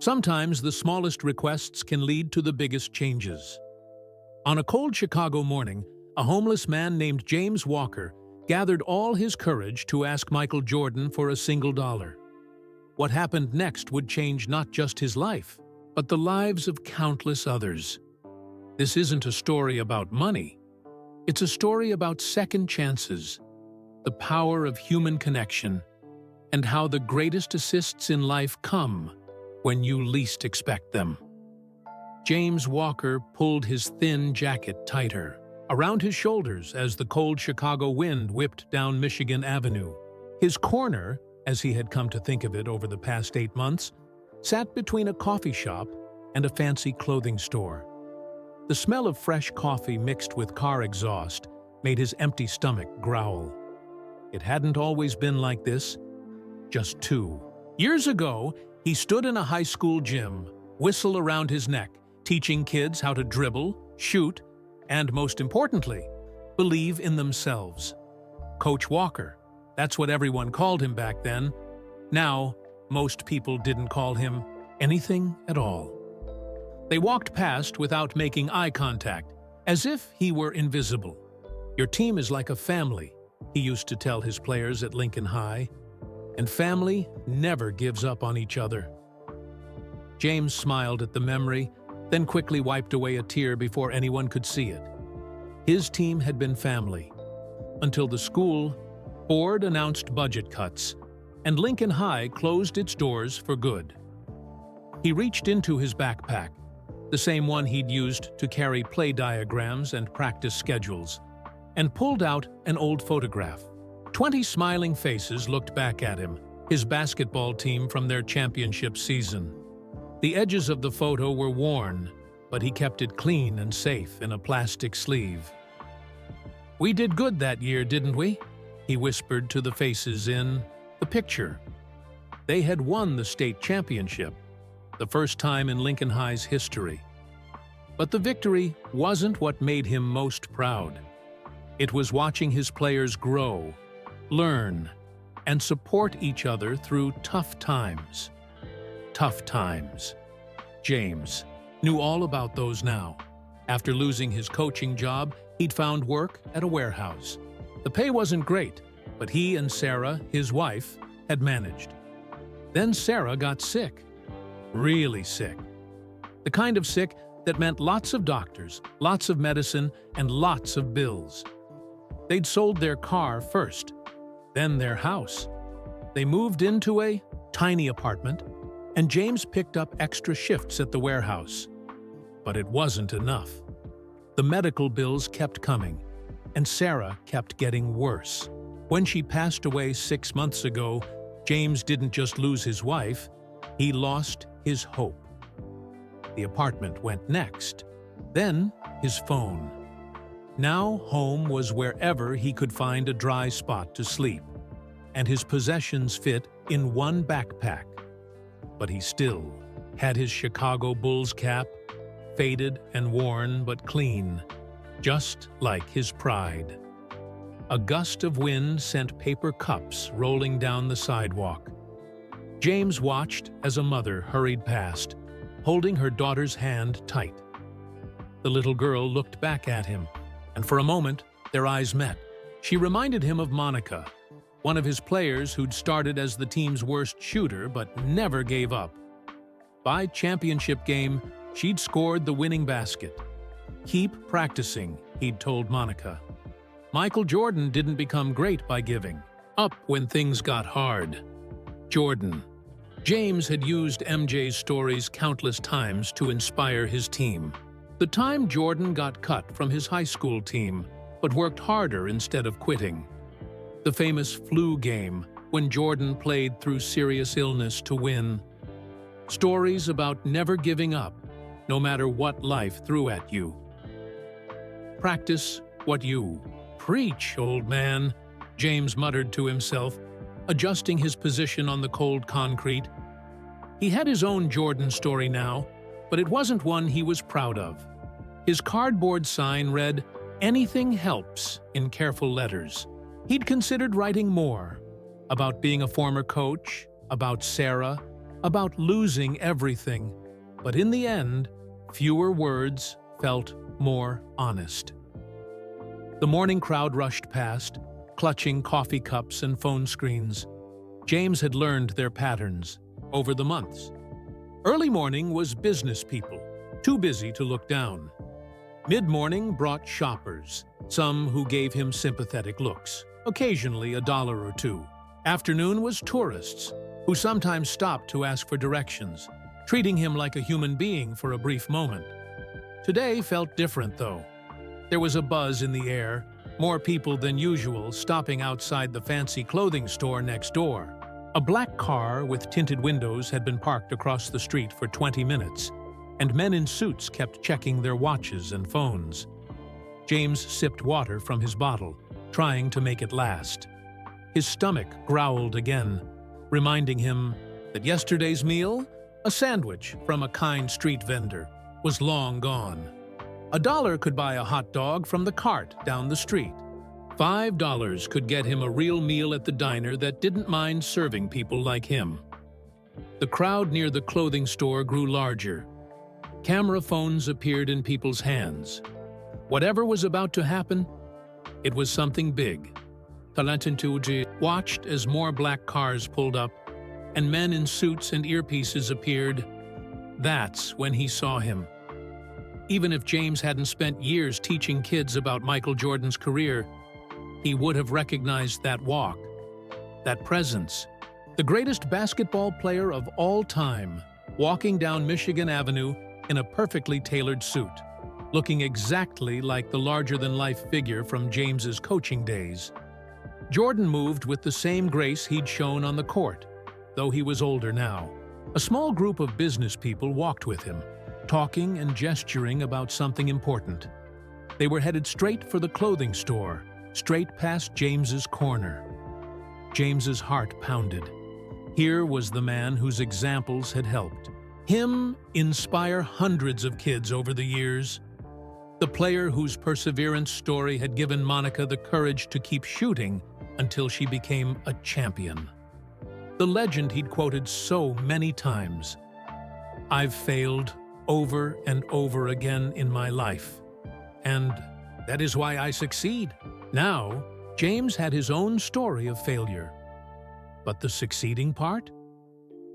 Sometimes the smallest requests can lead to the biggest changes. On a cold Chicago morning, a homeless man named James Walker gathered all his courage to ask Michael Jordan for a single dollar. What happened next would change not just his life, but the lives of countless others. This isn't a story about money. It's a story about second chances, the power of human connection, and how the greatest assists in life come when you least expect them. James Walker pulled his thin jacket tighter around his shoulders as the cold Chicago wind whipped down Michigan Avenue. His corner, as he had come to think of it over the past 8 months, sat between a coffee shop and a fancy clothing store. The smell of fresh coffee mixed with car exhaust made his empty stomach growl. It hadn't always been like this. Just 2 years ago, he stood in a high school gym, whistle around his neck, teaching kids how to dribble, shoot, and most importantly, believe in themselves. Coach Walker, that's what everyone called him back then. Now, most people didn't call him anything at all. They walked past without making eye contact, as if he were invisible. "Your team is like a family," he used to tell his players at Lincoln High, and family never gives up on each other. James smiled at the memory, then quickly wiped away a tear before anyone could see it. His team had been family, until the school board announced budget cuts, and Lincoln High closed its doors for good. He reached into his backpack, the same one he'd used to carry play diagrams and practice schedules, and pulled out an old photograph. 20 smiling faces looked back at him, his basketball team from their championship season. The edges of the photo were worn, but he kept it clean and safe in a plastic sleeve. "We did good that year, didn't we?" he whispered to the faces in the picture. They had won the state championship, the first time in Lincoln High's history. But the victory wasn't what made him most proud. It was watching his players grow, learn, and support each other through tough times. Tough times. James knew all about those now. After losing his coaching job, he'd found work at a warehouse. The pay wasn't great, but he and Sarah, his wife, had managed. Then Sarah got sick. Really sick. The kind of sick that meant lots of doctors, lots of medicine, and lots of bills. They'd sold their car first, then their house. They moved into a tiny apartment, and James picked up extra shifts at the warehouse. But it wasn't enough. The medical bills kept coming, and Sarah kept getting worse. When she passed away 6 months ago, James didn't just lose his wife, he lost his hope. The apartment went next, then his phone. Now home was wherever he could find a dry spot to sleep, and his possessions fit in one backpack. But he still had his Chicago Bulls cap, faded and worn but clean, just like his pride. A gust of wind sent paper cups rolling down the sidewalk. James watched as a mother hurried past, holding her daughter's hand tight. The little girl looked back at him, and for a moment, their eyes met. She reminded him of Monica, one of his players who'd started as the team's worst shooter but never gave up. By championship game, she'd scored the winning basket. "Keep practicing," he'd told Monica. Michael Jordan didn't become great by giving up when things got hard. Jordan. James had used MJ's stories countless times to inspire his team. The time Jordan got cut from his high school team, but worked harder instead of quitting. The famous flu game, when Jordan played through serious illness to win. Stories about never giving up, no matter what life threw at you. "Practice what you preach, old man," James muttered to himself, adjusting his position on the cold concrete. He had his own Jordan story now, but it wasn't one he was proud of. His cardboard sign read, "Anything helps," in careful letters. He'd considered writing more, about being a former coach, about Sarah, about losing everything, but in the end, fewer words felt more honest. The morning crowd rushed past, clutching coffee cups and phone screens. James had learned their patterns over the months. Early morning was business people, too busy to look down. Mid-morning brought shoppers, some who gave him sympathetic looks, occasionally $1 or $2. Afternoon was tourists, who sometimes stopped to ask for directions, treating him like a human being for a brief moment. Today felt different, though. There was a buzz in the air, more people than usual stopping outside the fancy clothing store next door. A black car with tinted windows had been parked across the street for 20 minutes, and men in suits kept checking their watches and phones. James sipped water from his bottle, trying to make it last. His stomach growled again, reminding him that yesterday's meal, a sandwich from a kind street vendor, was long gone. $1 could buy a hot dog from the cart down the street. $5 could get him a real meal at the diner that didn't mind serving people like him. The crowd near the clothing store grew larger. Camera phones appeared in people's hands. Whatever was about to happen, it was something big. Talentuji watched as more black cars pulled up, and men in suits and earpieces appeared. That's when he saw him. Even if James hadn't spent years teaching kids about Michael Jordan's career, he would have recognized that walk, that presence. The greatest basketball player of all time, walking down Michigan Avenue in a perfectly tailored suit, looking exactly like the larger-than-life figure from James's coaching days. Jordan moved with the same grace he'd shown on the court, though he was older now. A small group of business people walked with him, talking and gesturing about something important. They were headed straight for the clothing store, straight past James's corner. James's heart pounded. Here was the man whose examples had helped him inspire hundreds of kids over the years. The player whose perseverance story had given Monica the courage to keep shooting until she became a champion. The legend he'd quoted so many times. "I've failed over and over again in my life, and that is why I succeed." Now, James had his own story of failure. But the succeeding part?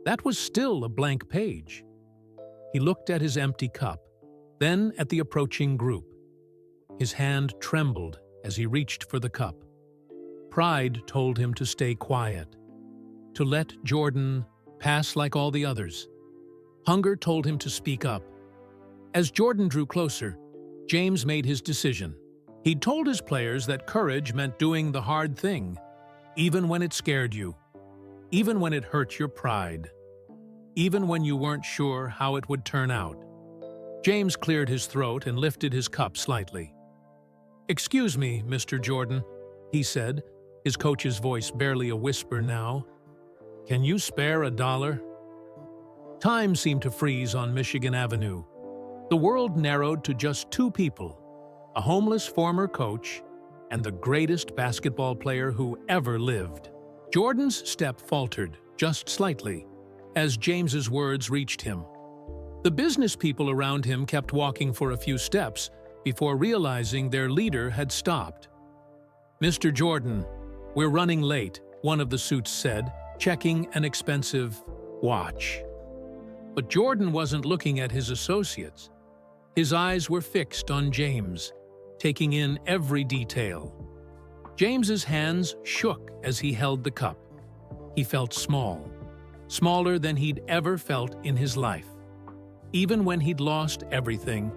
That was still a blank page. He looked at his empty cup, then at the approaching group. His hand trembled as he reached for the cup. Pride told him to stay quiet, to let Jordan pass like all the others. Hunger told him to speak up. As Jordan drew closer, James made his decision. He'd told his players that courage meant doing the hard thing, even when it scared you, even when it hurt your pride, even when you weren't sure how it would turn out. James cleared his throat and lifted his cup slightly. "Excuse me, Mr. Jordan," he said, his coach's voice barely a whisper now. "Can you spare $1?" Time seemed to freeze on Michigan Avenue. The world narrowed to just two people, a homeless former coach and the greatest basketball player who ever lived. Jordan's step faltered, just slightly, as James's words reached him. The business people around him kept walking for a few steps before realizing their leader had stopped. "Mr. Jordan, we're running late," one of the suits said, checking an expensive watch. But Jordan wasn't looking at his associates. His eyes were fixed on James, taking in every detail. James's hands shook as he held the cup. He felt small, smaller than he'd ever felt in his life. Even when he'd lost everything,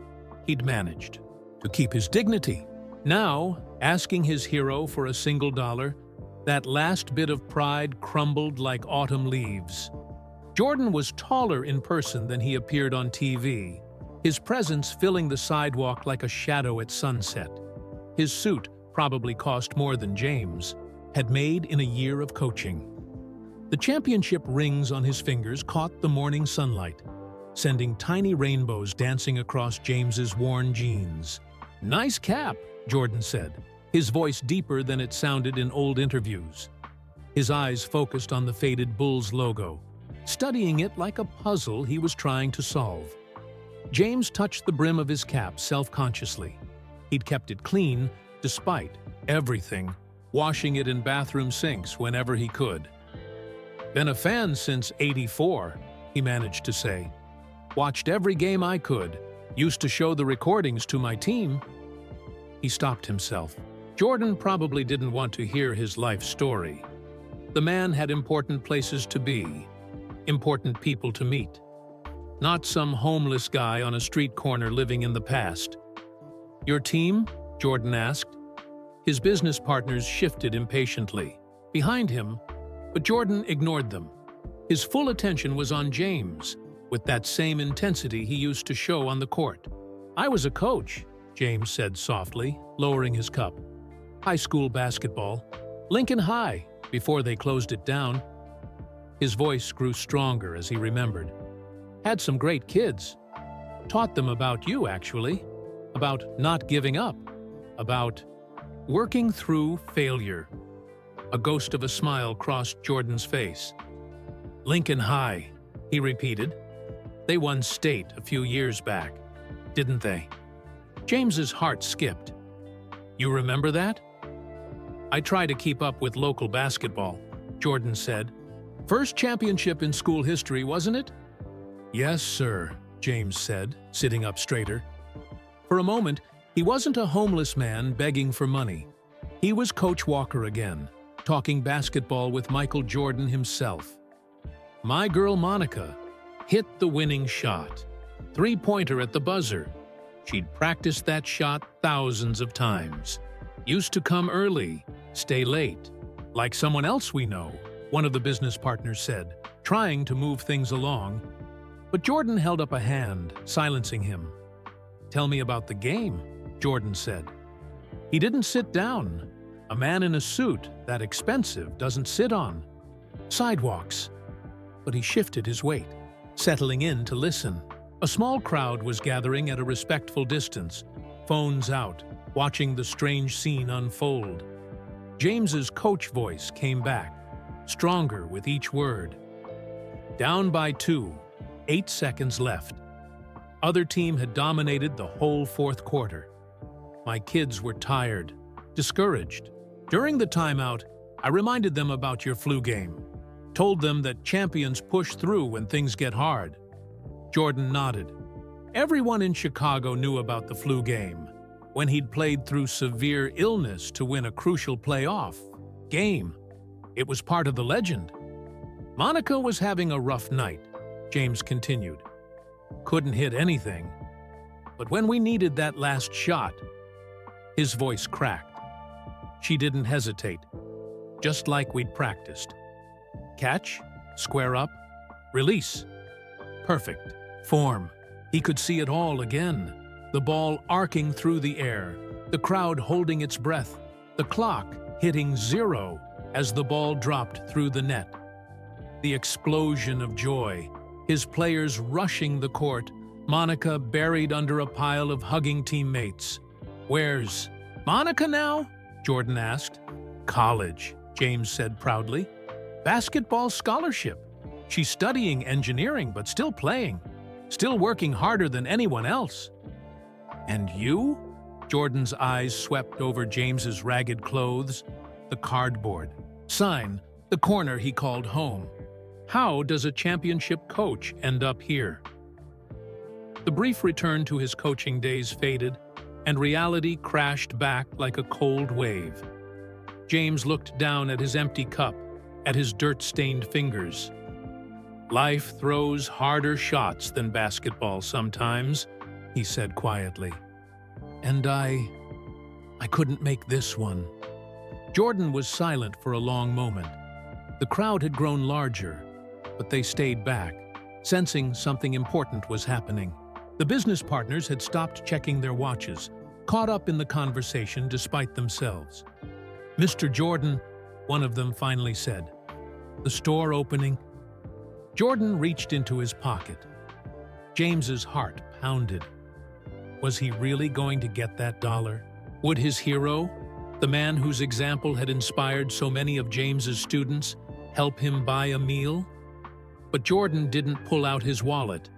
he'd managed to keep his dignity. Now, asking his hero for a single dollar, that last bit of pride crumbled like autumn leaves. Jordan was taller in person than he appeared on TV, his presence filling the sidewalk like a shadow at sunset. His suit, probably cost more than James, had made in a year of coaching. The championship rings on his fingers caught the morning sunlight, sending tiny rainbows dancing across James's worn jeans. "Nice cap," Jordan said, his voice deeper than it sounded in old interviews. His eyes focused on the faded Bulls logo. studying it like a puzzle he was trying to solve. James touched the brim of his cap self-consciously. He'd kept it clean despite everything, washing it in bathroom sinks whenever he could. "Been a fan since '84, he managed to say. "Watched every game I could. Used to show the recordings to my team." He stopped himself. Jordan probably didn't want to hear his life story. The man had important places to be, important people to meet. Not some homeless guy on a street corner living in the past. "Your team?" Jordan asked. His business partners shifted impatiently behind him, but Jordan ignored them. His full attention was on James, with that same intensity he used to show on the court. "I was a coach," James said softly, lowering his cup. "High school basketball. Lincoln High, before they closed it down." His voice grew stronger as he remembered. "Had some great kids. Taught them about you, actually. About not giving up. About working through failure." A ghost of a smile crossed Jordan's face. "Lincoln High," he repeated. "They won state a few years back, didn't they?" James's heart skipped. "You remember that?" "I try to keep up with local basketball," Jordan said. "First championship in school history, wasn't it?" "Yes, sir," James said, sitting up straighter. For a moment, he wasn't a homeless man begging for money. He was Coach Walker again, talking basketball with Michael Jordan himself. "My girl Monica hit the winning shot. Three-pointer at the buzzer. She'd practiced that shot thousands of times. Used to come early, stay late. Like someone else we know," one of the business partners said, trying to move things along. But Jordan held up a hand, silencing him. "Tell me about the game," Jordan said. He didn't sit down. A man in a suit that expensive doesn't sit on sidewalks. But he shifted his weight, settling in to listen. A small crowd was gathering at a respectful distance, phones out, watching the strange scene unfold. James's coach voice came back, stronger with each word. "Down by 2, 8 seconds left. Other team had dominated the whole fourth quarter. My kids were tired, discouraged. During the timeout, I reminded them about your flu game. Told them that champions push through when things get hard." Jordan nodded. Everyone in Chicago knew about the flu game, when he'd played through severe illness to win a crucial playoff game. It was part of the legend. "Monica was having a rough night," James continued. "Couldn't hit anything. But when we needed that last shot," his voice cracked. "She didn't hesitate, just like we'd practiced. Catch, square up, release. Perfect. Form." He could see it all again. The ball arcing through the air, the crowd holding its breath, the clock hitting 0 as the ball dropped through the net. The explosion of joy, his players rushing the court, Monica buried under a pile of hugging teammates. "Where's Monica now?" Jordan asked. "College," James said proudly. "Basketball scholarship. She's studying engineering but still playing, still working harder than anyone else." "And you?" Jordan's eyes swept over James's ragged clothes, the cardboard sign, the corner he called home. "How does a championship coach end up here?" The brief return to his coaching days faded, and reality crashed back like a cold wave. James looked down at his empty cup, at his dirt-stained fingers. "Life throws harder shots than basketball sometimes," he said quietly. "And I couldn't make this one." Jordan was silent for a long moment. The crowd had grown larger, but they stayed back, sensing something important was happening. The business partners had stopped checking their watches, caught up in the conversation despite themselves. "Mr. Jordan," one of them finally said, "the store opening?" Jordan reached into his pocket. James's heart pounded. Was he really going to get that dollar? Would his hero, the man whose example had inspired so many of James's students, help him buy a meal? But Jordan didn't pull out his wallet.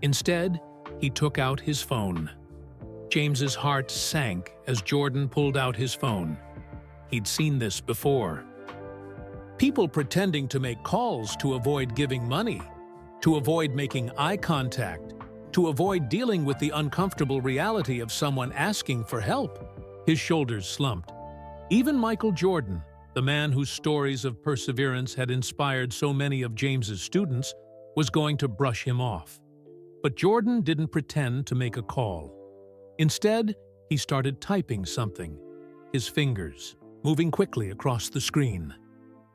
Instead, he took out his phone. James's heart sank as Jordan pulled out his phone. He'd seen this before. People pretending to make calls to avoid giving money, to avoid making eye contact, to avoid dealing with the uncomfortable reality of someone asking for help. His shoulders slumped. Even Michael Jordan, the man whose stories of perseverance had inspired so many of James's students, was going to brush him off. But Jordan didn't pretend to make a call. Instead, he started typing something, his fingers moving quickly across the screen.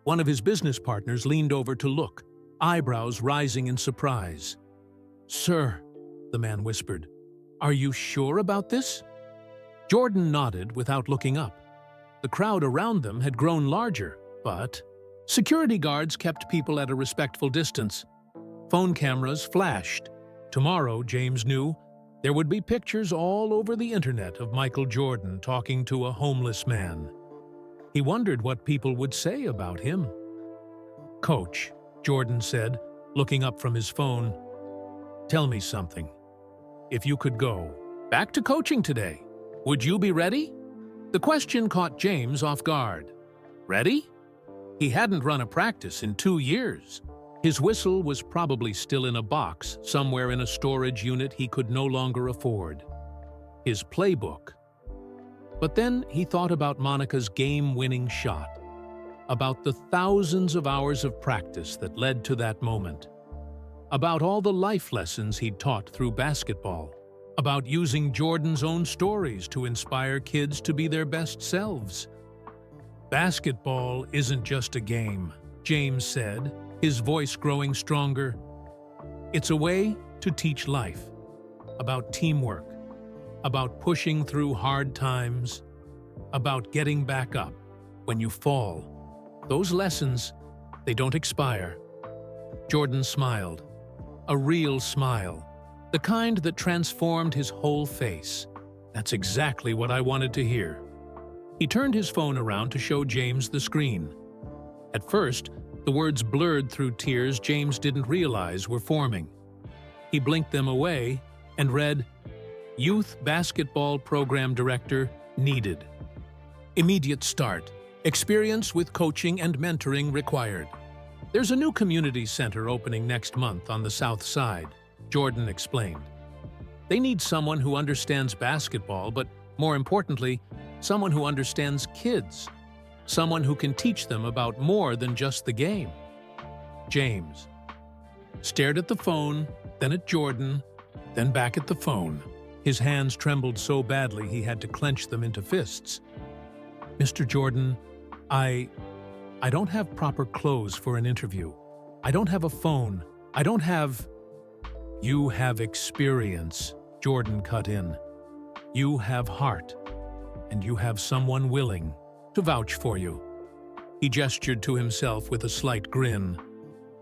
One of his business partners leaned over to look, eyebrows rising in surprise. "Sir," the man whispered, "are you sure about this?" Jordan nodded without looking up. The crowd around them had grown larger, but security guards kept people at a respectful distance. Phone cameras flashed. Tomorrow, James knew, there would be pictures all over the internet of Michael Jordan talking to a homeless man. He wondered what people would say about him. "Coach," Jordan said, looking up from his phone, "tell me something. If you could go back to coaching today, would you be ready?" The question caught James off guard. Ready? He hadn't run a practice in 2 years. His whistle was probably still in a box somewhere in a storage unit he could no longer afford. His playbook. But then he thought about Monica's game-winning shot, about the thousands of hours of practice that led to that moment, about all the life lessons he'd taught through basketball, about using Jordan's own stories to inspire kids to be their best selves. "Basketball isn't just a game," James said, his voice growing stronger. "It's a way to teach life, about teamwork, about pushing through hard times, about getting back up when you fall. Those lessons, they don't expire." Jordan smiled, a real smile, the kind that transformed his whole face. "That's exactly what I wanted to hear." He turned his phone around to show James the screen. At first, the words blurred through tears James didn't realize were forming. He blinked them away and read, "Youth Basketball Program Director needed. Immediate start. Experience with coaching and mentoring required." "There's a new community center opening next month on the South Side," Jordan explained. "They need someone who understands basketball, but more importantly, someone who understands kids. Someone who can teach them about more than just the game." James stared at the phone, then at Jordan, then back at the phone. His hands trembled so badly he had to clench them into fists. "Mr. Jordan, I don't have proper clothes for an interview. I don't have a phone. I don't have—" "You have experience," Jordan cut in. "You have heart, and you have someone willing to vouch for you." He gestured to himself with a slight grin.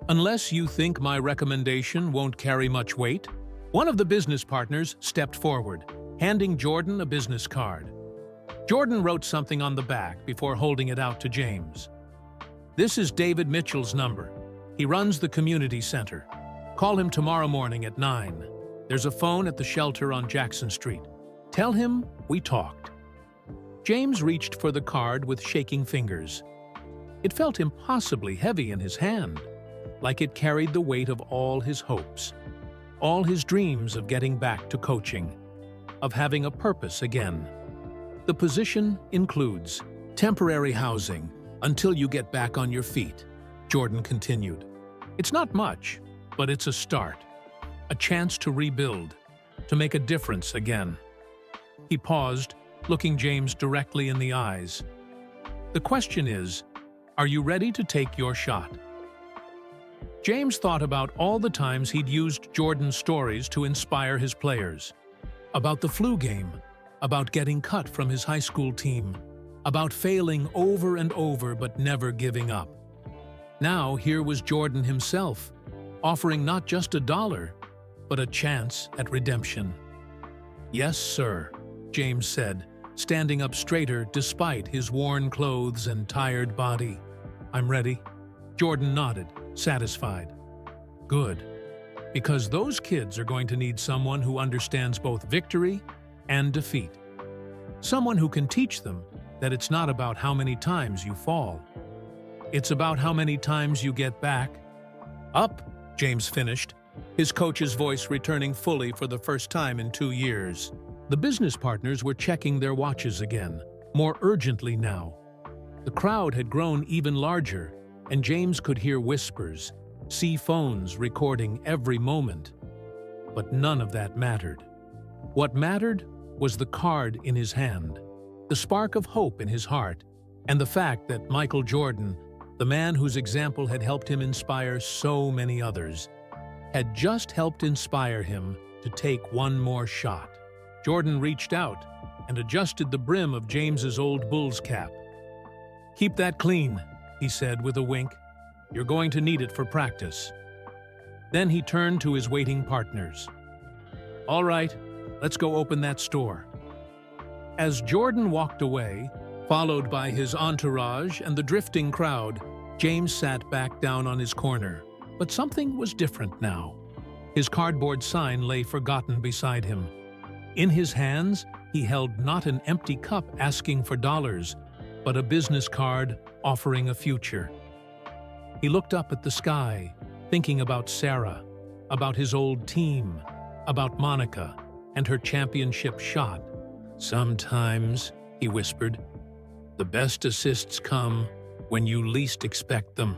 "Unless you think my recommendation won't carry much weight?" One of the business partners stepped forward, handing Jordan a business card. Jordan wrote something on the back before holding it out to James. "This is David Mitchell's number. He runs the community center. Call him tomorrow morning at 9. There's a phone at the shelter on Jackson Street. Tell him we talked." James reached for the card with shaking fingers. It felt impossibly heavy in his hand, like it carried the weight of all his hopes, all his dreams of getting back to coaching, of having a purpose again. "The position includes temporary housing until you get back on your feet," Jordan continued. "It's not much, but it's a start, a chance to rebuild, to make a difference again." He paused, looking James directly in the eyes. "The question is, are you ready to take your shot?" James thought about all the times he'd used Jordan's stories to inspire his players. About the flu game, about getting cut from his high school team, about failing over and over but never giving up. Now here was Jordan himself, offering not just $1, but a chance at redemption. "Yes, sir," James said, standing up straighter despite his worn clothes and tired body. "I'm ready." Jordan nodded, satisfied. Good. Because those kids are going to need someone who understands both victory and defeat. Someone who can teach them that it's not about how many times you fall. It's about how many times you get back. Up, James finished, his coach's voice returning fully for the first time in 2 years. The business partners were checking their watches again, more urgently now. The crowd had grown even larger, and James could hear whispers, see phones recording every moment. But none of that mattered. What mattered was the card in his hand, the spark of hope in his heart, and the fact that Michael Jordan, the man whose example had helped him inspire so many others, had just helped inspire him to take one more shot. Jordan reached out and adjusted the brim of James's old Bulls cap. "Keep that clean," he said with a wink. "You're going to need it for practice." Then he turned to his waiting partners. "All right, let's go open that store." As Jordan walked away, followed by his entourage and the drifting crowd, James sat back down on his corner. But something was different now. His cardboard sign lay forgotten beside him. In his hands, he held not an empty cup asking for dollars, but a business card offering a future. He looked up at the sky, thinking about Sarah, about his old team, about Monica and her championship shot. "Sometimes," he whispered, "the best assists come when you least expect them."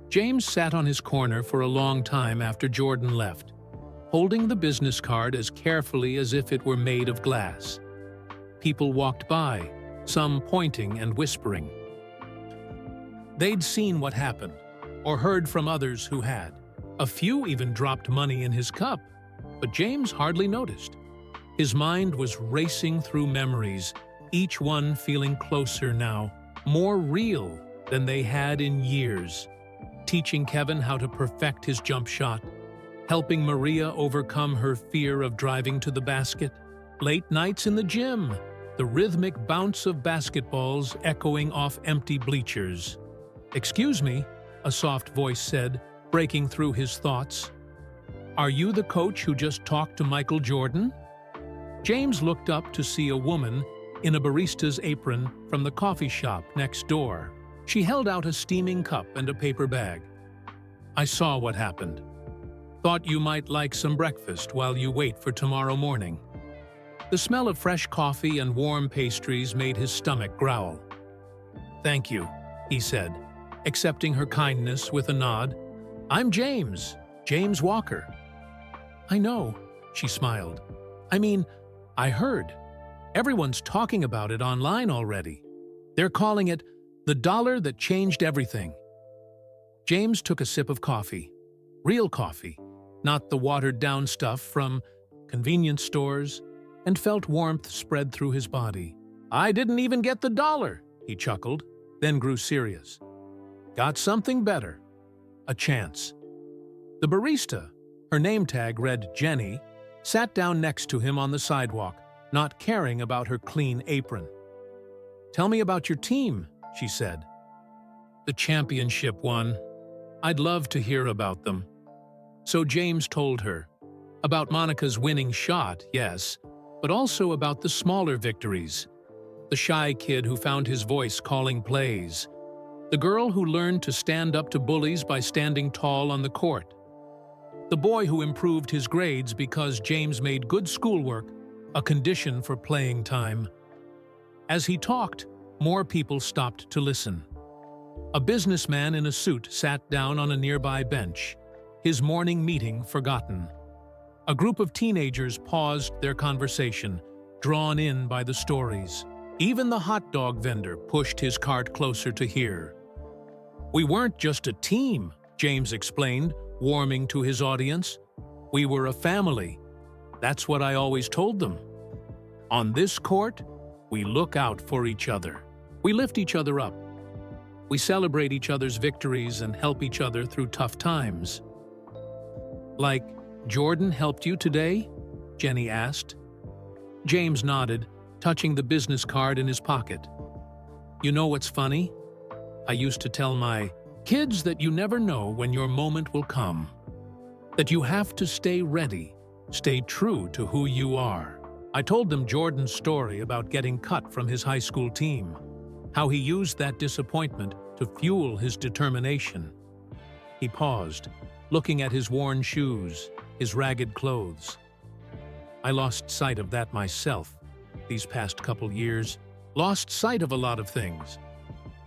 James sat on his corner for a long time after Jordan left, holding the business card as carefully as if it were made of glass. People walked by, some pointing and whispering. They'd seen what happened, or heard from others who had. A few even dropped money in his cup, but James hardly noticed. His mind was racing through memories, each one feeling closer now, more real than they had in years. Teaching Kevin how to perfect his jump shot, helping Maria overcome her fear of driving to the basket, late nights in the gym, the rhythmic bounce of basketballs echoing off empty bleachers. "Excuse me," a soft voice said, breaking through his thoughts. "Are you the coach who just talked to Michael Jordan?" James looked up to see a woman in a barista's apron from the coffee shop next door. She held out a steaming cup and a paper bag. "I saw what happened. Thought you might like some breakfast while you wait for tomorrow morning." The smell of fresh coffee and warm pastries made his stomach growl. "Thank you," he said, accepting her kindness with a nod. "I'm James Walker." "I know," she smiled. "I mean, I heard. Everyone's talking about it online already. They're calling it the dollar that changed everything." James took a sip of coffee. Real coffee, not the watered-down stuff from convenience stores, and felt warmth spread through his body. "I didn't even get the dollar," he chuckled, then grew serious. "Got something better. A chance." The barista, her name tag read Jenny, sat down next to him on the sidewalk, not caring about her clean apron. "Tell me about your team," she said. "The championship one. I'd love to hear about them." So James told her. About Monica's winning shot, yes, but also about the smaller victories. The shy kid who found his voice calling plays. The girl who learned to stand up to bullies by standing tall on the court. The boy who improved his grades because James made good schoolwork a condition for playing time. As he talked, more people stopped to listen. A businessman in a suit sat down on a nearby bench, his morning meeting forgotten. A group of teenagers paused their conversation, drawn in by the stories. Even the hot dog vendor pushed his cart closer to hear. "We weren't just a team," James explained, warming to his audience. "We were a family. That's what I always told them. On this court, we look out for each other. We lift each other up. We celebrate each other's victories and help each other through tough times." "Like Jordan helped you today?" Jenny asked. James nodded, touching the business card in his pocket. "You know what's funny? I used to tell my Kids that you never know when your moment will come. That you have to stay ready, stay true to who you are. I told them Jordan's story about getting cut from his high school team, how he used that disappointment to fuel his determination. He paused, looking at his worn shoes, his ragged clothes. I lost sight of that myself these past couple years, lost sight of a lot of things.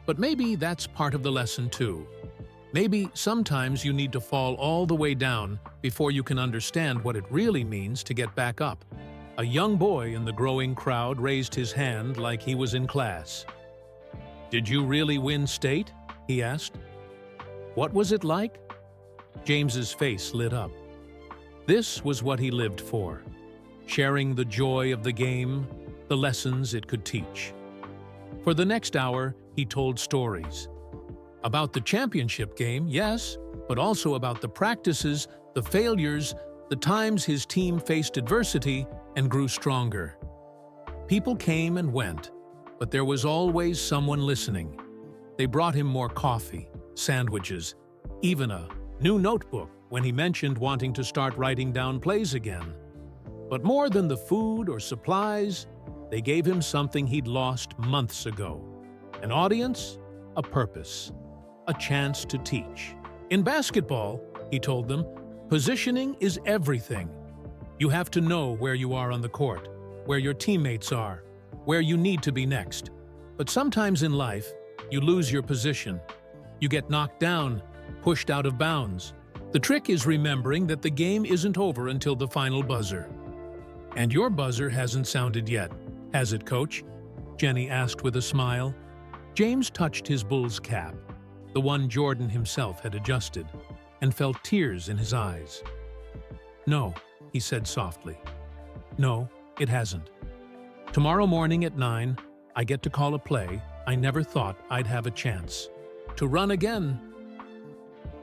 But maybe that's part of the lesson too. Maybe sometimes you need to fall all the way down before you can understand what it really means to get back up. A young boy in the growing crowd raised his hand like he was in class. "Did you really win state?" he asked. "What was it like?" James's face lit up. This was what he lived for, sharing the joy of the game, the lessons it could teach. For the next hour, he told stories. About the championship game, yes, but also about the practices, the failures, the times his team faced adversity and grew stronger. People came and went, but there was always someone listening. They brought him more coffee, sandwiches, even a new notebook when he mentioned wanting to start writing down plays again. But more than the food or supplies, they gave him something he'd lost months ago. An audience, a purpose, a chance to teach. In basketball, he told them, positioning is everything. You have to know where you are on the court, where your teammates are, where you need to be next. But sometimes in life, you lose your position. You get knocked down, pushed out of bounds. The trick is remembering that the game isn't over until the final buzzer. "And your buzzer hasn't sounded yet, has it, Coach?" Jenny asked with a smile. James touched his Bulls cap, the one Jordan himself had adjusted, and felt tears in his eyes. "No," he said softly. "No, it hasn't. Tomorrow morning at 9, I get to call a play I never thought I'd have a chance. To run again."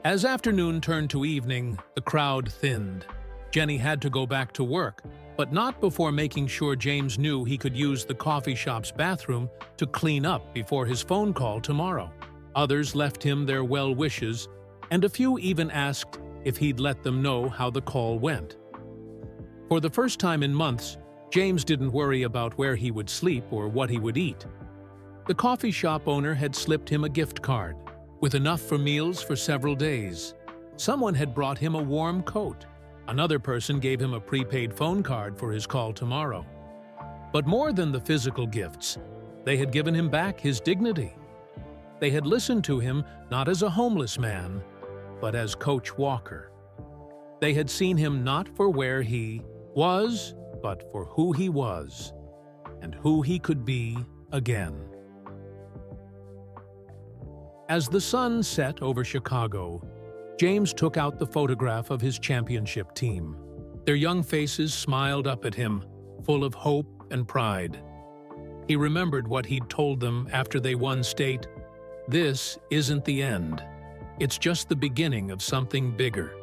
As afternoon turned to evening, the crowd thinned. Jenny had to go back to work, but not before making sure James knew he could use the coffee shop's bathroom to clean up before his phone call tomorrow. Others left him their well wishes, and a few even asked if he'd let them know how the call went. For the first time in months, James didn't worry about where he would sleep or what he would eat. The coffee shop owner had slipped him a gift card, with enough for meals for several days. Someone had brought him a warm coat. Another person gave him a prepaid phone card for his call tomorrow. But more than the physical gifts, they had given him back his dignity. They had listened to him not as a homeless man, but as Coach Walker. They had seen him not for where he was, but for who he was, and who he could be again. As the sun set over Chicago, James took out the photograph of his championship team. Their young faces smiled up at him, full of hope and pride. He remembered what he'd told them after they won state. This isn't the end. It's just the beginning of something bigger.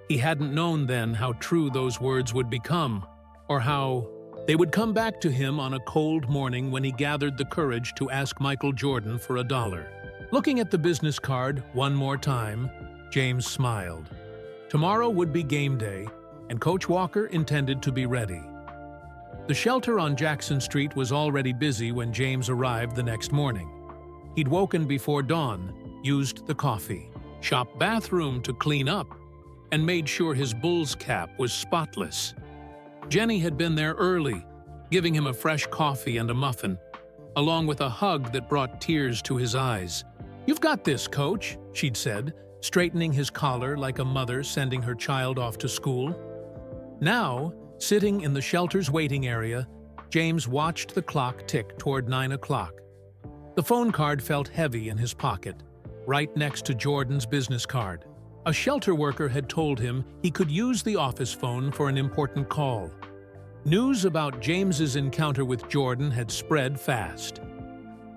He hadn't known then how true those words would become, or how they would come back to him on a cold morning when he gathered the courage to ask Michael Jordan for $1. Looking at the business card one more time, James smiled. Tomorrow would be game day, and Coach Walker intended to be ready. The shelter on Jackson Street was already busy when James arrived the next morning. He'd woken before dawn, used the coffee, shop bathroom to clean up, and made sure his Bulls cap was spotless. Jenny had been there early, giving him a fresh coffee and a muffin, along with a hug that brought tears to his eyes. "You've got this, Coach," she'd said, straightening his collar like a mother sending her child off to school. Now, sitting in the shelter's waiting area, James watched the clock tick toward 9 o'clock. The phone card felt heavy in his pocket, right next to Jordan's business card. A shelter worker had told him he could use the office phone for an important call. News about James's encounter with Jordan had spread fast.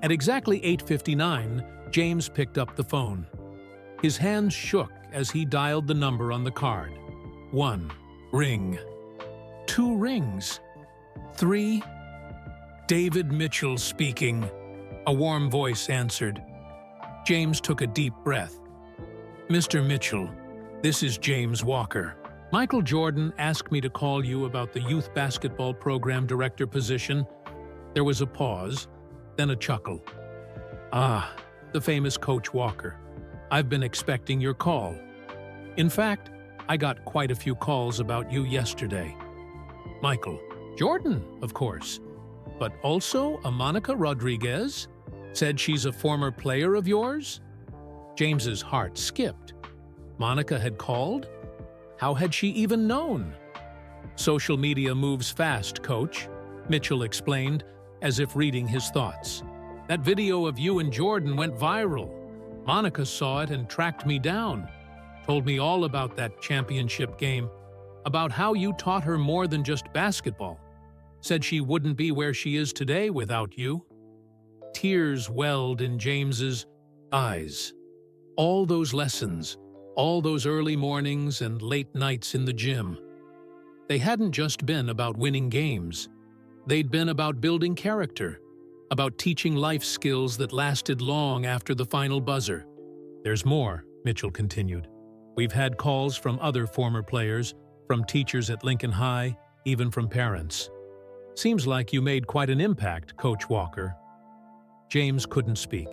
At exactly 8:59, James picked up the phone. His hands shook as he dialed the number on the card. 1 ring. 2 rings. 3. "David Mitchell speaking," a warm voice answered. James took a deep breath. Mr. Mitchell, this is James Walker. Michael Jordan asked me to call you about the youth basketball program director position. There was a pause, then a chuckle. Ah, the famous Coach Walker. I've been expecting your call. In fact, I got quite a few calls about you yesterday. Michael, Jordan, of course. But also a Monica Rodriguez? Said she's a former player of yours? James's heart skipped. Monica had called? How had she even known? Social media moves fast, Coach, Mitchell explained, as if reading his thoughts. That video of you and Jordan went viral. Monica saw it and tracked me down. Told me all about that championship game, about how you taught her more than just basketball. Said she wouldn't be where she is today without you. Tears welled in James's eyes. All those lessons, all those early mornings and late nights in the gym. They hadn't just been about winning games. They'd been about building character, about teaching life skills that lasted long after the final buzzer. There's more, Mitchell continued. We've had calls from other former players, from teachers at Lincoln High, even from parents. Seems like you made quite an impact, Coach Walker. James couldn't speak.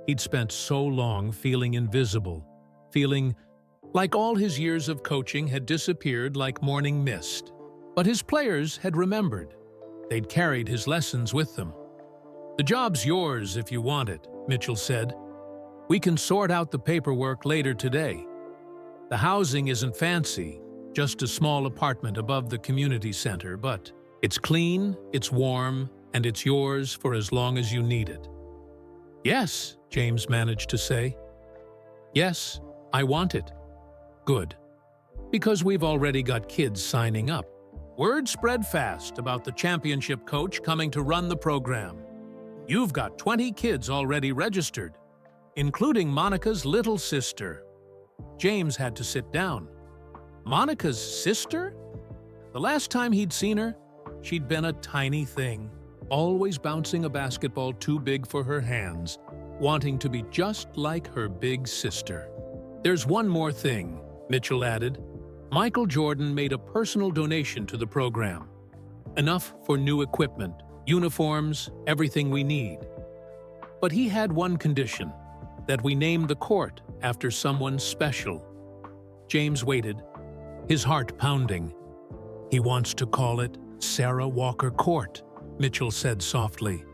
He'd spent so long feeling invisible, feeling like all his years of coaching had disappeared like morning mist. But his players had remembered. They'd carried his lessons with them. The job's yours if you want it, Mitchell said. We can sort out the paperwork later today. The housing isn't fancy, just a small apartment above the community center, but it's clean, it's warm, and it's yours for as long as you need it. Yes, James managed to say. Yes, I want it. Good. Because we've already got kids signing up. Word spread fast about the championship coach coming to run the program. You've got 20 kids already registered, including Monica's little sister. James had to sit down. Monica's sister? The last time he'd seen her, she'd been a tiny thing, always bouncing a basketball too big for her hands, wanting to be just like her big sister. There's one more thing, Mitchell added. Michael Jordan made a personal donation to the program. Enough for new equipment, uniforms, everything we need. But he had one condition, that we name the court after someone special. James waited, his heart pounding. He wants to call it Sarah Walker Court, Mitchell said softly.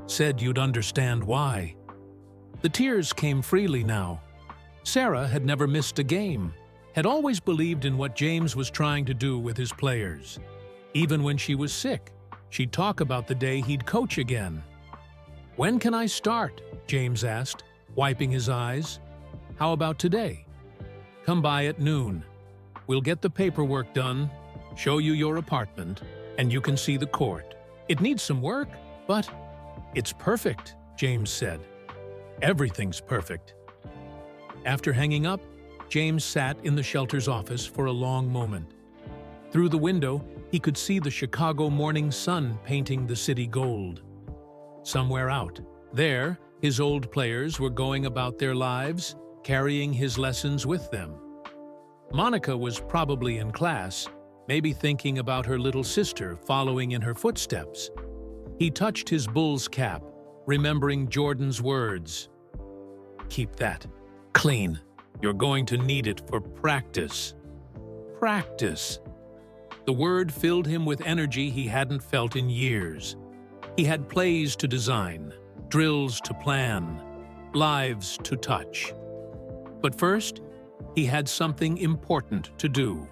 Said you'd understand why. The tears came freely now. Sarah had never missed a game, had always believed in what James was trying to do with his players. Even when she was sick, she'd talk about the day he'd coach again. When can I start? James asked, wiping his eyes. How about today? Come by at noon. We'll get the paperwork done, show you your apartment, and you can see the court. It needs some work, but it's perfect, James said. Everything's perfect. After hanging up, James sat in the shelter's office for a long moment. Through the window, he could see the Chicago morning sun painting the city gold. Somewhere out there, his old players were going about their lives, carrying his lessons with them. Monica was probably in class, maybe thinking about her little sister following in her footsteps. He touched his Bulls cap, remembering Jordan's words. Keep that clean. You're going to need it for practice. Practice. The word filled him with energy he hadn't felt in years. He had plays to design, drills to plan, lives to touch. But first, he had something important to do.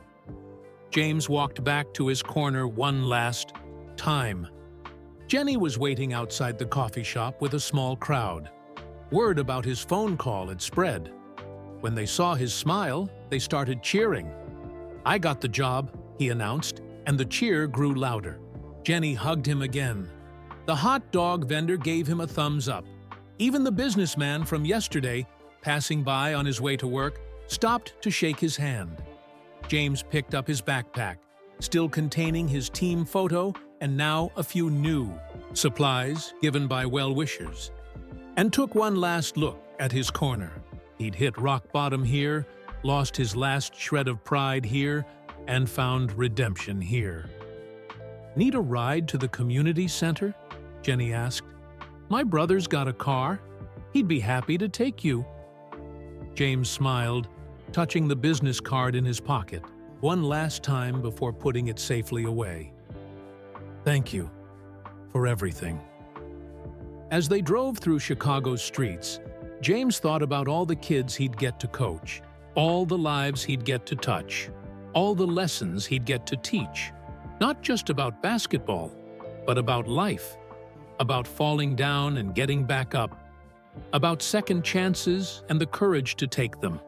James walked back to his corner one last time. Jenny was waiting outside the coffee shop with a small crowd. Word about his phone call had spread. When they saw his smile, they started cheering. I got the job, he announced, and the cheer grew louder. Jenny hugged him again. The hot dog vendor gave him a thumbs up. Even the businessman from yesterday, passing by on his way to work, stopped to shake his hand. James picked up his backpack, still containing his team photo and now a few new supplies given by well-wishers, and took one last look at his corner. He'd hit rock bottom here, lost his last shred of pride here, and found redemption here. "Need a ride to the community center?" Jenny asked. "My brother's got a car. He'd be happy to take you." James smiled, touching the business card in his pocket, one last time before putting it safely away. "Thank you for everything." As they drove through Chicago's streets, James thought about all the kids he'd get to coach, all the lives he'd get to touch, all the lessons he'd get to teach, not just about basketball, but about life, about falling down and getting back up, about second chances and the courage to take them.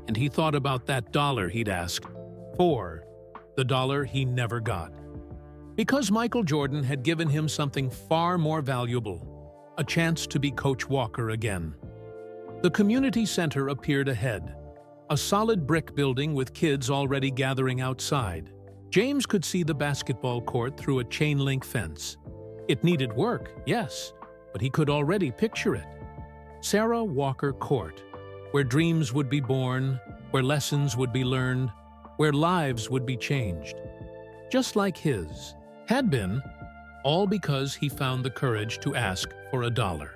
And he thought about that dollar he'd asked for, the dollar he never got. Because Michael Jordan had given him something far more valuable, a chance to be Coach Walker again. The community center appeared ahead, a solid brick building with kids already gathering outside. James could see the basketball court through a chain-link fence. It needed work, yes, but he could already picture it. Sarah Walker Court, where dreams would be born, where lessons would be learned, where lives would be changed. Just like his had been, all because he found the courage to ask for a dollar.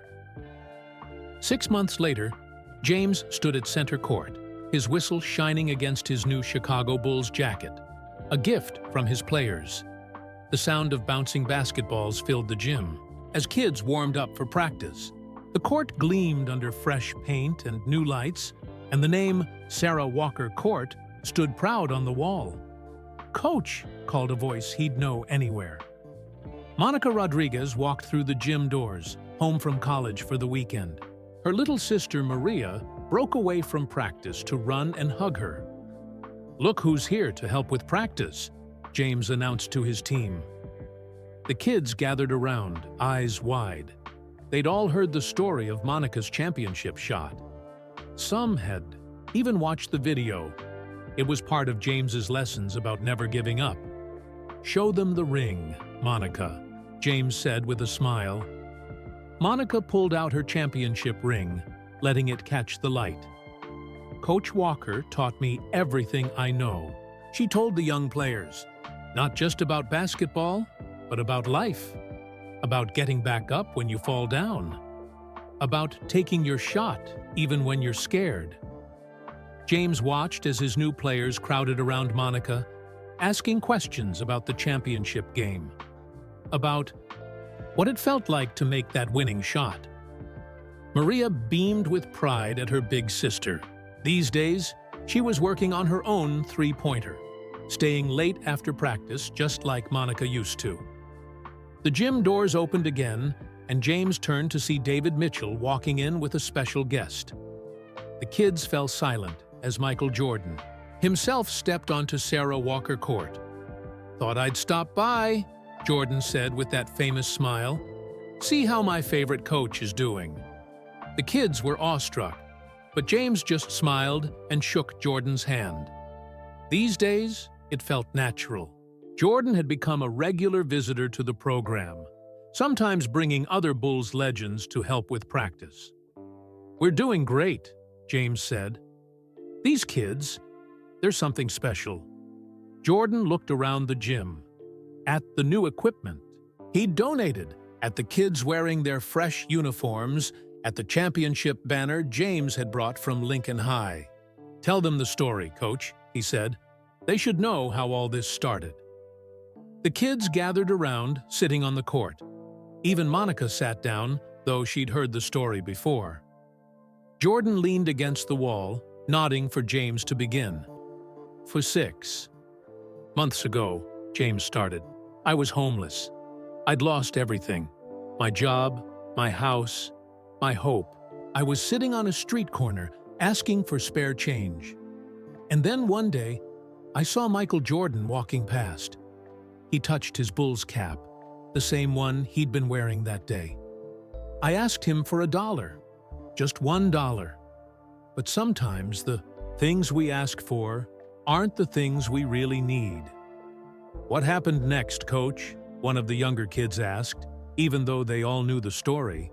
6 months later, James stood at center court, his whistle shining against his new Chicago Bulls jacket, a gift from his players. The sound of bouncing basketballs filled the gym as kids warmed up for practice. The court gleamed under fresh paint and new lights, and the name Sarah Walker Court stood proud on the wall. "Coach," called a voice he'd know anywhere. Monica Rodriguez walked through the gym doors, home from college for the weekend. Her little sister Maria broke away from practice to run and hug her. "Look who's here to help with practice," James announced to his team. The kids gathered around, eyes wide. They'd all heard the story of Monica's championship shot. Some had even watched the video. It was part of James's lessons about never giving up. "Show them the ring, Monica," James said with a smile. Monica pulled out her championship ring, letting it catch the light. "Coach Walker taught me everything I know," she told the young players. "Not just about basketball, but about life. About getting back up when you fall down. About taking your shot even when you're scared." James watched as his new players crowded around Monica, asking questions about the championship game. About what it felt like to make that winning shot. Maria beamed with pride at her big sister. These days, she was working on her own three-pointer, staying late after practice just like Monica used to. The gym doors opened again, and James turned to see David Mitchell walking in with a special guest. The kids fell silent as Michael Jordan himself stepped onto Sarah Walker Court. "Thought I'd stop by," Jordan said with that famous smile. "See how my favorite coach is doing." The kids were awestruck, but James just smiled and shook Jordan's hand. These days, it felt natural. Jordan had become a regular visitor to the program, sometimes bringing other Bulls legends to help with practice. "We're doing great," James said. "These kids, they're something special." Jordan looked around the gym, at the new equipment he'd donated, at the kids wearing their fresh uniforms, at the championship banner James had brought from Lincoln High. "Tell them the story, Coach," he said. "They should know how all this started." The kids gathered around, sitting on the court. Even Monica sat down, though she'd heard the story before. Jordan leaned against the wall, nodding for James to begin. "For 6 months ago," James started, "I was homeless. I'd lost everything. My job, my house, my hope. I was sitting on a street corner, asking for spare change. And then one day, I saw Michael Jordan walking past. He touched his Bulls cap, the same one he'd been wearing that day. I asked him for $1, just $1. But sometimes the things we ask for aren't the things we really need." "What happened next, Coach?" one of the younger kids asked, even though they all knew the story.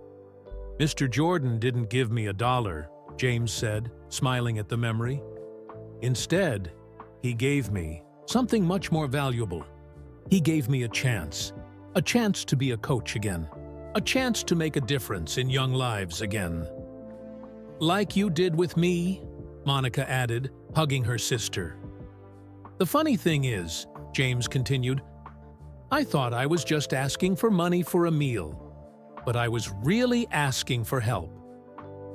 "Mr. Jordan didn't give me $1, James said, smiling at the memory. Instead, he gave me something much more valuable. He gave me a chance to be a coach again, a chance to make a difference in young lives again. Like you did with me, Monica added, hugging her sister. The funny thing is, James continued, I thought I was just asking for money for a meal, but I was really asking for help.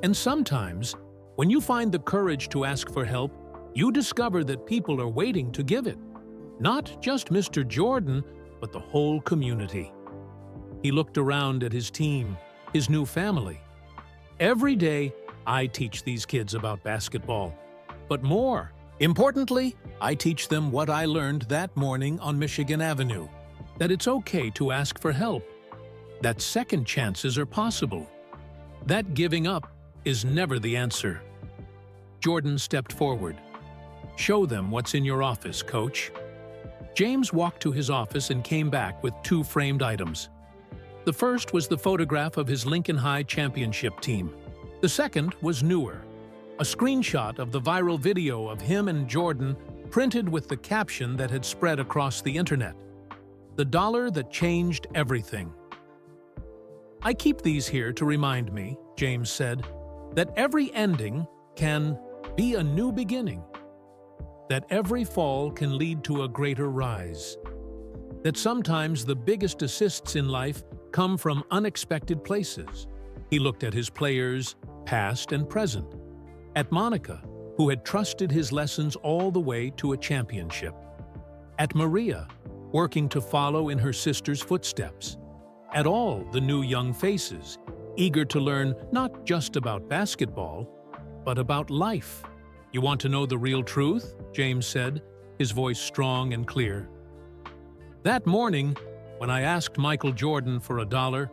And sometimes, when you find the courage to ask for help, you discover that people are waiting to give it. Not just Mr. Jordan, but the whole community. He looked around at his team, his new family. Every day, I teach these kids about basketball. But more importantly, I teach them what I learned that morning on Michigan Avenue. That it's okay to ask for help. That second chances are possible. That giving up is never the answer. Jordan stepped forward. Show them what's in your office, Coach. James walked to his office and came back with 2 framed items. The first was the photograph of his Lincoln High championship team. The second was newer, a screenshot of the viral video of him and Jordan printed with the caption that had spread across the internet. The dollar that changed everything. I keep these here to remind me, James said, that every ending can be a new beginning. That every fall can lead to a greater rise. That sometimes the biggest assists in life come from unexpected places. He looked at his players, past and present. At Monica, who had trusted his lessons all the way to a championship. At Maria, working to follow in her sister's footsteps. At all the new young faces, eager to learn not just about basketball, but about life. You want to know the real truth? James said, his voice strong and clear. That morning, when I asked Michael Jordan for $1,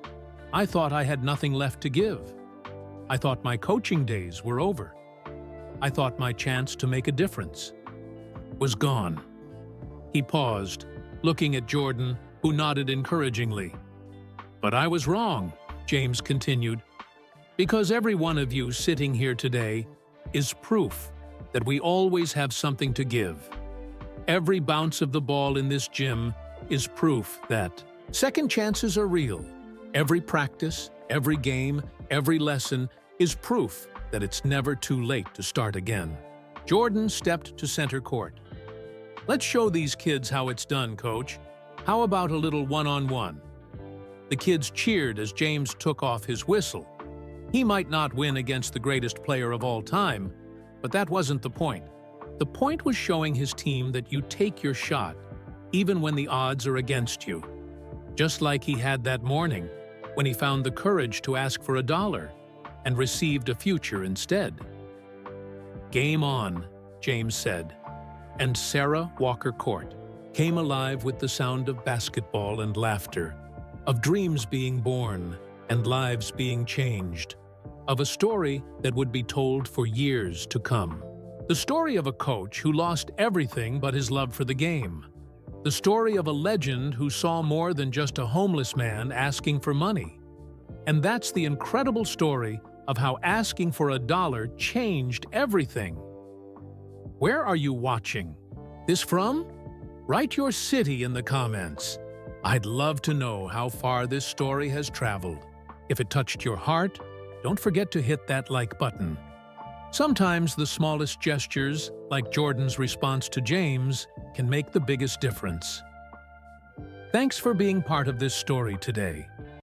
I thought I had nothing left to give. I thought my coaching days were over. I thought my chance to make a difference was gone. He paused, looking at Jordan, who nodded encouragingly. But I was wrong, James continued, because every one of you sitting here today is proof that we always have something to give. Every bounce of the ball in this gym is proof that second chances are real. Every practice, every game, every lesson is proof that it's never too late to start again. Jordan stepped to center court. Let's show these kids how it's done, Coach. How about a little one-on-one? The kids cheered as James took off his whistle. He might not win against the greatest player of all time, but that wasn't the point. The point was showing his team that you take your shot, even when the odds are against you. Just like he had that morning, when he found the courage to ask for $1 and received a future instead. Game on, James said, and Sarah Walker Court came alive with the sound of basketball and laughter, of dreams being born and lives being changed, of a story that would be told for years to come. The story of a coach who lost everything but his love for the game. The story of a legend who saw more than just a homeless man asking for money. And that's the incredible story of how asking for $1 changed everything. Where are you watching this from? Write your city in the comments. I'd love to know how far this story has traveled. If it touched your heart, don't forget to hit that like button. Sometimes the smallest gestures, like Jordan's response to James, can make the biggest difference. Thanks for being part of this story today.